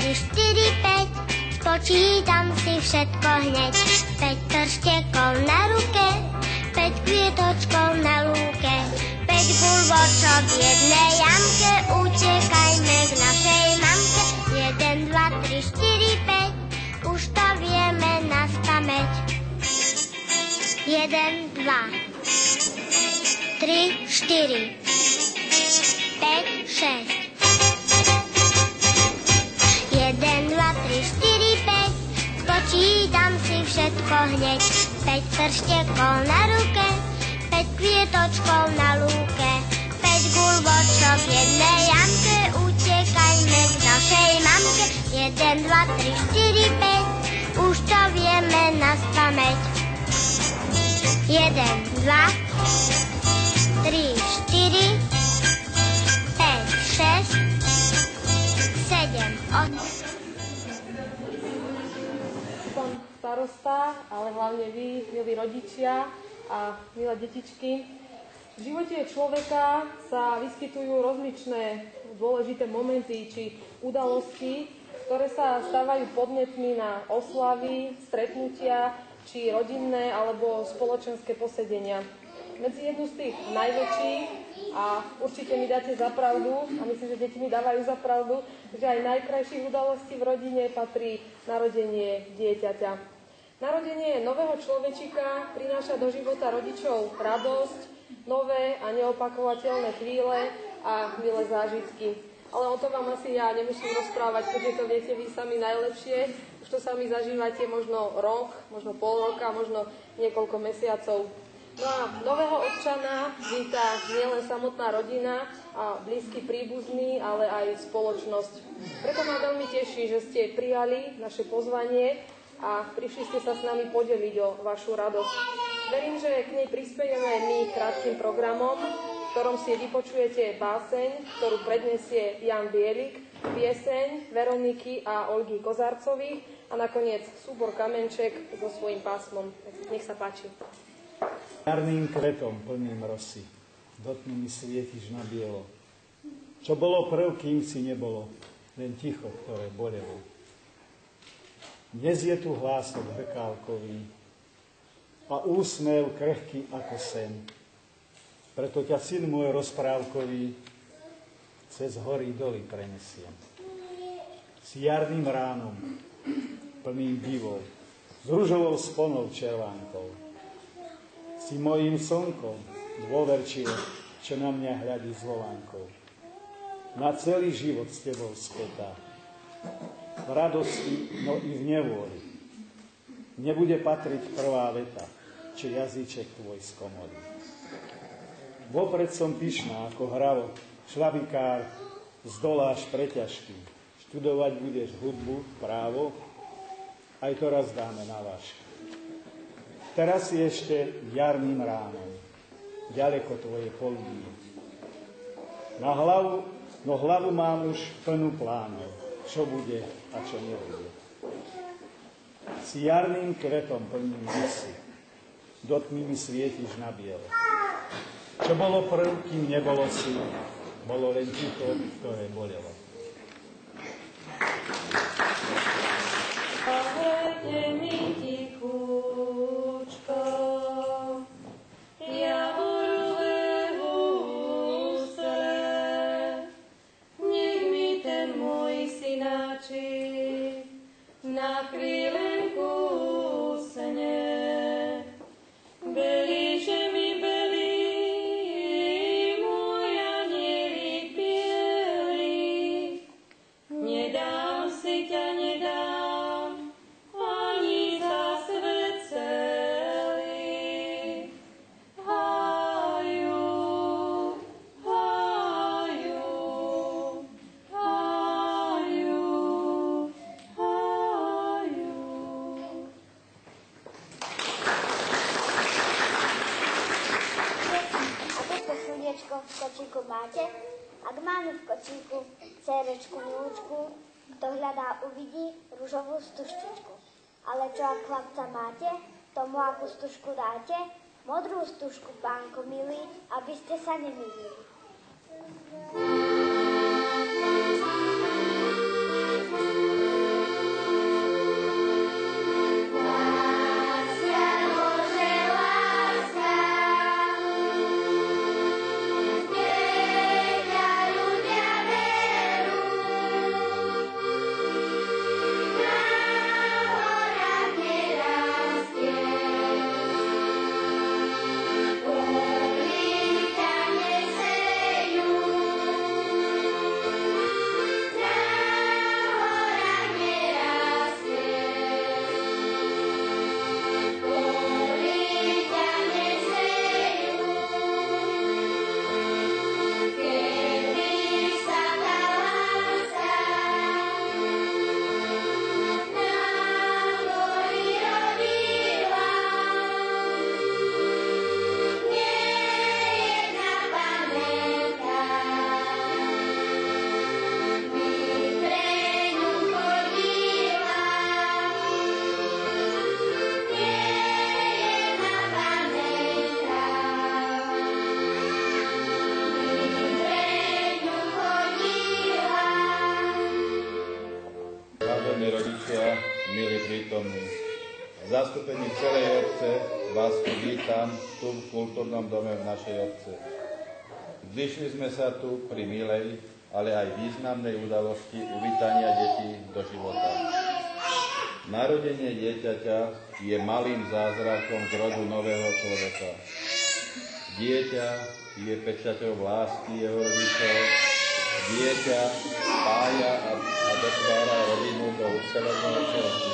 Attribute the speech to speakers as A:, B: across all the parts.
A: 3, 4, 5. Spočítam si všetko hneď. 5 prštekov na ruke, 5 kvietočkov na lúke, 5 guľvočok v jednej jamke. Utekajme k našej mamke. 1, 2, 3, 4, 5. Už to vieme naspamäť. 1, 2, 3, 4, 5, 6, 1, 2, 3, 4, 5. Spočítam si všetko hneď. 5 prštekov na ruke, 5 kvietočkov na lúke, 5 guľvočok v jednej jamke. Utekajme k našej mamke. 1, 2, 3, 4, 5. Už to vieme naspamäť. 1, 2, 3, 4, 5, 6, 7, 8.
B: Pán starosta, ale hlavne vy, milí rodičia a milé detičky. V živote človeka sa vyskytujú rozličné dôležité momenty či udalosti, ktoré sa stávajú podnetmi na oslavy, stretnutia, či rodinné alebo spoločenské posedenia. Medzi jednu z tých najväčších, a určite mi dáte za pravdu, a myslím, že deti mi dávajú za pravdu, že aj najkrajších udalostí v rodine patrí narodenie dieťaťa. Narodenie nového človečika prináša do života rodičov radosť, nové a neopakovateľné chvíle a milé zážitky. Ale o tom vám asi ja nemusím rozprávať, keďže to viete vy sami najlepšie. Už to sami zažívate možno rok, možno pol roka, možno niekoľko mesiacov. No a nového občana víta nielen samotná rodina a blízky príbuzní, ale aj spoločnosť. Preto ma veľmi teší, že ste prijali naše pozvanie a prišli ste sa s nami podeliť o vašu radosť. Verím, že k nej prispejeme my krátkym programom, v ktorom si vypočujete báseň, ktorú predniesie Jan Bielik, pieseň Veroniky a Olgy Kozarcových a nakoniec súbor Kamenček so svojím pásmom. Nech sa páči.
C: Jarným kvetom plným rosy, dotmi mi svietiš na bielo. Čo bolo prv, kým si nebolo, len ticho, ktoré bolelo. Dnes je tu hlások bekálkový a úsmev krehký ako sen. Preto ťa, syn môj rozprávkový, cez hory doly prenesiem. Si jarným ránom, plným divou, s ružovou sponou červánkou. Si mojím slnkom, dôverčivo, čo na mňa hľadí s volánkou. Na celý život s tebou spätá, v radosti, no i v nevôli. Nebude patriť prvá veta, čo jazyček tvoj z komory. Vopred som pyšná ako hravo, šlabikár, zdoláš preťažky. Študovať budeš hudbu, právo, aj to raz dáme na vážky. Teraz si ešte jarným ránom, ďaleko tvoje poludnie. Na hlavu mám už plnú plánov, čo bude a čo nebude. Si jarným kvetom plným rosy, do tmy mi svietiš na biele. Čo bolo prv, kým nebolo si, bolo len ticho, ktoré bolelo.
B: Pohlejte mi tichúčko, javorové húsle, nech mi ten môj synáčik na chvíľenku usne. Belíže mi belí, môj anielik bielý, nedám si ťa, nedám, ani za svet celý. Haju, haju, haju, haju.
A: Ako slniečko v kočíku máte? Ak máme v kočíku cérečku milúčku, kto hľadá, uvidí ružovú stužčičku. Ale čo ak chlapca máte, tomu akú stužku dáte? Modrú stužku, pánko milý, aby ste sa nemýlili.
D: prítomní. V zastúpení celej obce vás tu vítam tu v kultúrnom dome v našej obce. Zišli sme sa tu pri milej, ale aj významnej udalosti uvítania detí do života. Narodenie dieťaťa je malým zázrakom z rodu nového človeka. Dieťa je pečaťou lásky jeho rodičov. Dieťa spája a dotvára rodinu do uceleného celku.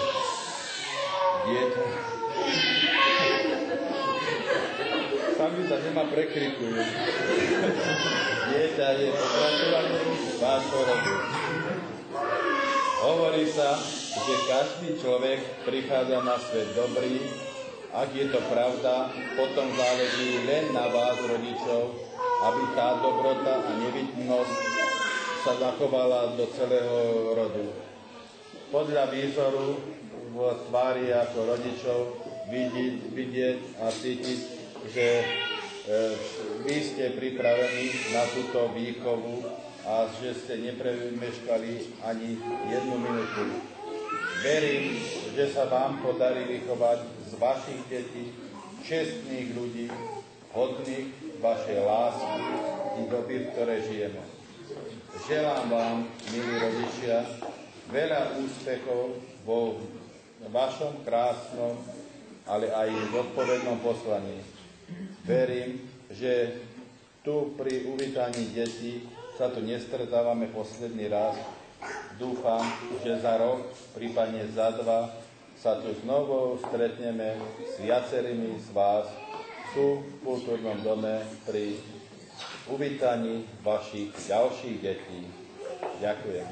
D: Dieťa... Sami sa nemá prekrikujú. Dieťa je pokračovaním vášho rodu. Hovorí sa, že každý človek prichádza na svet dobrý. Ak je to pravda, potom záleží len na vás, rodičov, aby tá dobrota a nevinnosť sa zachovala do celého rodu. Podľa výzoru v tvári ako rodičov vidieť a cítiť, že vy ste pripravení na túto výchovu a že ste nepremeškali ani jednu minútu. Verím, že sa vám podarí vychovať z vašich detí čestných ľudí, hodných vašej lásky i doby, v ktorej žijeme. Želám vám, milí rodičia, veľa úspechov vo vašom krásnom, ale aj zodpovednom poslaní. Verím, že tu pri uvítaní detí sa tu nestretávame posledný raz. Dúfam, že za rok, prípadne za 2, sa tu znovu stretneme s viacerými z vás tu v kultúrnom dome pri uvítaní vašich ďalších detí. Ďakujem.